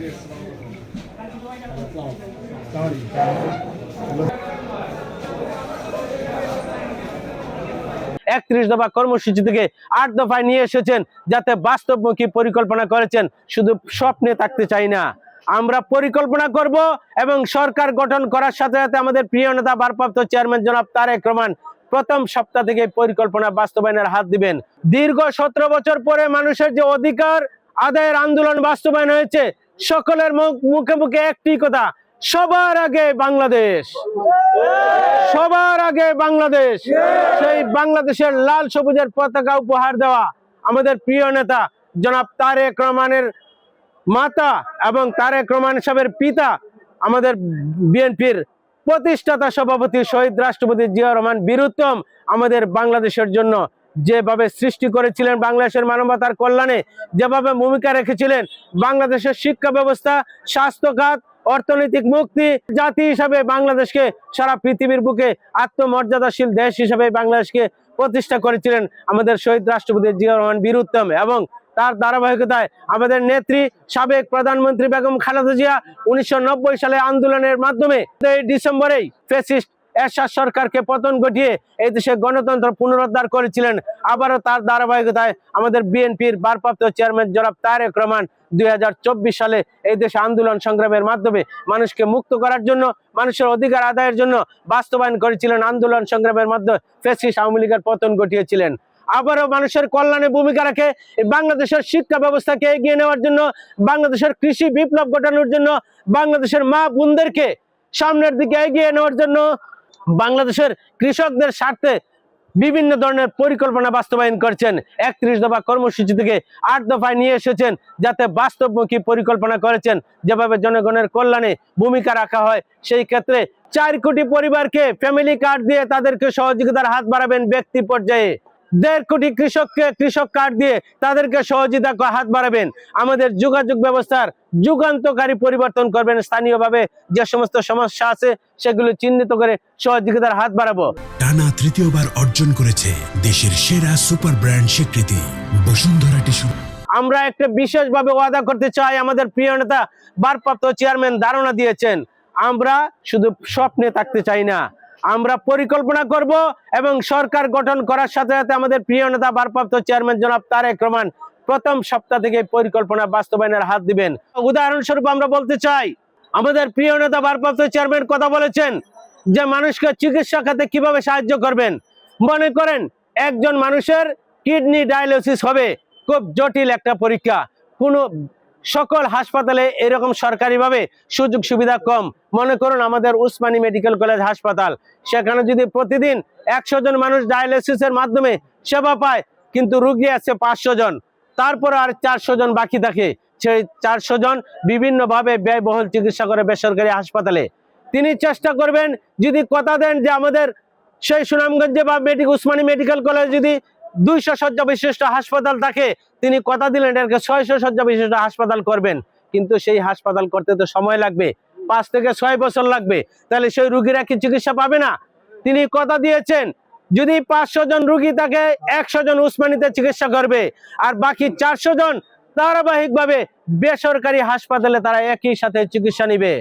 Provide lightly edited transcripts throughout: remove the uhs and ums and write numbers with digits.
31 দফা কর্মসূচি থেকে 8 দফায় নিয়ে এসেছেন, যাতে বাস্তবমুখী পরিকল্পনা করেছেন। শুধু স্বপ্নে থাকতে চাই না, আমরা পরিকল্পনা করব এবং সরকার গঠন করার সাথে সাথে আমাদের প্রিয় নেতা ভারপ্রাপ্ত চেয়ারম্যান জনাব তারেক রহমান প্রথম সপ্তাহ থেকে পরিকল্পনা বাস্তবায়নের হাত দিবেন। দীর্ঘ 17 বছর পরে মানুষের যে অধিকার আদায়ের আন্দোলন বাস্তবায়ন হয়েছে, সকলের মুখে মুখে একটি কথা, সবার আগে বাংলাদেশ, সবার আগে বাংলাদেশ। সেই বাংলাদেশের লাল সবুজের পতাকা উপহার দেওয়া আমাদের প্রিয় নেতা জনাব তারেক রহমানের মাতা এবং তারেক রহমান সাহেবের পিতা, আমাদের বিএনপির প্রতিষ্ঠাতা সভাপতি শহীদ রাষ্ট্রপতি জিয়াউর রহমান বীরুত্তম আমাদের বাংলাদেশের জন্য যেভাবে সৃষ্টি করেছিলেন, বাংলাদেশের মানবতার কল্যাণে যেভাবে ভূমিকা রেখেছিলেন, বাংলাদেশের শিক্ষা ব্যবস্থা, স্বাস্থ্য খাত, অর্থনৈতিক মুক্তি, জাতি হিসাবে বাংলাদেশকে সারা পৃথিবীর বুকে আত্মমর্যাদাশীল দেশ হিসাবে বাংলাদেশকে প্রতিষ্ঠা করেছিলেন আমাদের শহীদ রাষ্ট্রপতি জিয়াউর রহমান বীরুত্তম। এবং তার ধারাবাহিকতায় আমাদের নেত্রী সাবেক প্রধানমন্ত্রী বেগম খালেদা জিয়া 1990 সালে আন্দোলনের মাধ্যমে ডিসেম্বরেই ফ্যাসিস্ট এরশাদ সরকারকে পতন ঘটিয়ে এই দেশে গণতন্ত্র পুনরুদ্ধার করেছিলেন। আবারও তার ধারাবাহিকতায় আমাদের বিএনপির ভারপ্রাপ্ত চেয়ারম্যান জনাব তারেক রহমান 2024 সালে এই দেশে আন্দোলন সংগ্রামের মাধ্যমে মানুষকে মুক্ত করার জন্য, মানুষের অধিকার আদায়ের জন্য বাস্তবায়ন করেছিলেন। আন্দোলন সংগ্রামের মাধ্যমে ফ্যাসিস্ট আওয়ামী লীগের পতন ঘটিয়েছিলেন। আবারও মানুষের কল্যাণে ভূমিকা রাখে বাংলাদেশের শিক্ষা ব্যবস্থাকে এগিয়ে নেওয়ার জন্য, বাংলাদেশের কৃষি বিপ্লব ঘটানোর জন্য, বাংলাদেশের মা বোনদেরকে সামনের দিকে এগিয়ে নেওয়ার জন্য, বাংলাদেশের কৃষকদের স্বার্থে বিভিন্ন ধরনের পরিকল্পনা বাস্তবায়ন করছেন। 31 দফা কর্মসূচি থেকে 8 দফায় নিয়ে এসেছেন, যাতে বাস্তবমুখী পরিকল্পনা করেছেন, যেভাবে জনগণের কল্যাণে ভূমিকা রাখা হয়। সেই ক্ষেত্রে 4 কোটি পরিবারকে ফ্যামিলি কার্ড দিয়ে তাদেরকে সহযোগিতার হাত বাড়াবেন ব্যক্তি পর্যায়ে। 1.5 কোটি কৃষককে কৃষক কার্ড দিয়ে তাদেরকে সহযোগিতা হাত বাড়াবেন। আমাদের যোগাযোগ ব্যবস্থার যুগান্তকারী পরিবর্তন করবেন। স্থানীয়ভাবে যে সমস্ত সমস্যা আছে সেগুলো চিহ্নিত করে সহযোগিতার হাত বাড়াবো। টানা তৃতীয়বার অর্জন করেছে দেশের সেরা সুপার ব্র্যান্ড স্বীকৃতি বসুন্ধরা টিস্যু। আমরা একটা বিশেষভাবে ওয়াদা করতে চাই, আমাদের প্রিয় নেতা ভারপ্রাপ্ত চেয়ারম্যান ধারণা দিয়েছেন, আমরা শুধু স্বপ্নে থাকতে চাই না, আমরা পরিকল্পনা করব এবং সরকার গঠন করার সাথে সাথে আমাদের প্রিয় নেতা ভারপ্রাপ্ত চেয়ারম্যান জনাব তারেক রহমান প্রথম সপ্তাহ থেকে পরিকল্পনা বাস্তবায়নের হাত দিবেন। উদাহরণস্বরূপ আমরা বলতে চাই, আমাদের প্রিয় নেতা ভারপ্রাপ্ত চেয়ারম্যান কথা বলেছেন যে মানুষকে চিকিৎসা খাতে কিভাবে সাহায্য করবেন। মনে করেন একজন মানুষের কিডনি ডায়ালিসিস হবে, খুব জটিল একটা পরীক্ষা, কোনো সকল হাসপাতালে এরকম সরকারিভাবে সুযোগ সুবিধা কম। মনে করুন আমাদের উসমানী মেডিকেল কলেজ হাসপাতাল, সেখানে যদি প্রতিদিন 100 জন মানুষ ডায়ালিসিসের মাধ্যমে সেবা পায়, কিন্তু রোগী আছে 500 জন, তারপর আর 400 জন বাকি থাকে। সেই 400 জন বিভিন্নভাবে ব্যয়বহুল চিকিৎসা করে বেসরকারি হাসপাতালে। তিনি চেষ্টা করবেন, যদি কথা দেন যে আমাদের সেই সুনামগঞ্জে বা উসমানী মেডিকেল কলেজ যদি 200 শয্যা বিশিষ্ট হাসপাতাল থাকে, তিনি কথা দিলেন এটাকে 600 শয্যা বিশিষ্ট হাসপাতাল করবেন। কিন্তু সেই হাসপাতাল করতে তো সময় লাগবে, 5 থেকে 6 বছর লাগবে। তাহলে সেই রোগীরা কি চিকিৎসা পাবে না? তিনি কথা দিয়েছেন যদি 500 জন রোগী থাকে, 100 জন উসমানীতে চিকিৎসা করবে, আর বাকি 400 জন ধারাবাহিকভাবে বেসরকারি হাসপাতালে তারা একই সাথে চিকিৎসা নিবে।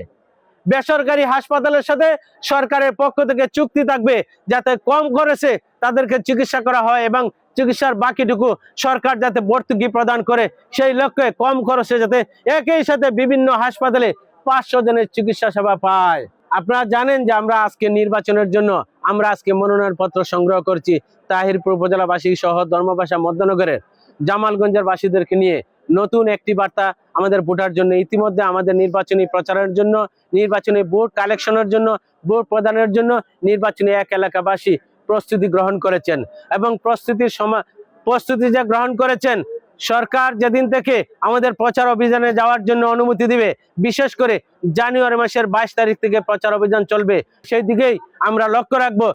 বেসরকারি হাসপাতালের সাথে সরকারের পক্ষ থেকে চুক্তি থাকবে, যাতে কম খরচে তাদেরকে চিকিৎসা করা হয় এবং চিকিৎসার বাকিটুকু সরকার যাতে ভর্তুকি প্রদান করে, সেই লক্ষ্যে কম খরচে যাতে একই সাথে বিভিন্ন হাসপাতালে 500 জনের চিকিৎসা সেবা পায়। আপনারা জানেন যে আমরা আজকে নির্বাচনের জন্য আমরা আজকে মনোনয়ন পত্র সংগ্রহ করছি তাহিরপুর উপজেলাবাসী সহ ধর্মপাশা মধ্যনগরের জামালগঞ্জের বাসীদেরকে নিয়ে। নতুন একটি বার্তা আমাদের ভোটার জন্য, ইতিমধ্যে আমাদের নির্বাচনী প্রচারের জন্য, নির্বাচনী ভোট কালেকশনের জন্য, ভোট প্রদানের জন্য নির্বাচনী এক এলাকাবাসী প্রস্তুতি গ্রহণ করেছেন। এবং প্রস্তুতি যে গ্রহণ করেছেন, সরকার যেদিন থেকে আমাদের প্রচার অভিযানে যাওয়ার জন্য অনুমতি দিবে, বিশেষ করে জানুয়ারি মাসের 22 তারিখ থেকে প্রচার অভিযান চলবে, সেই দিকেই আমরা লক্ষ্য রাখবো।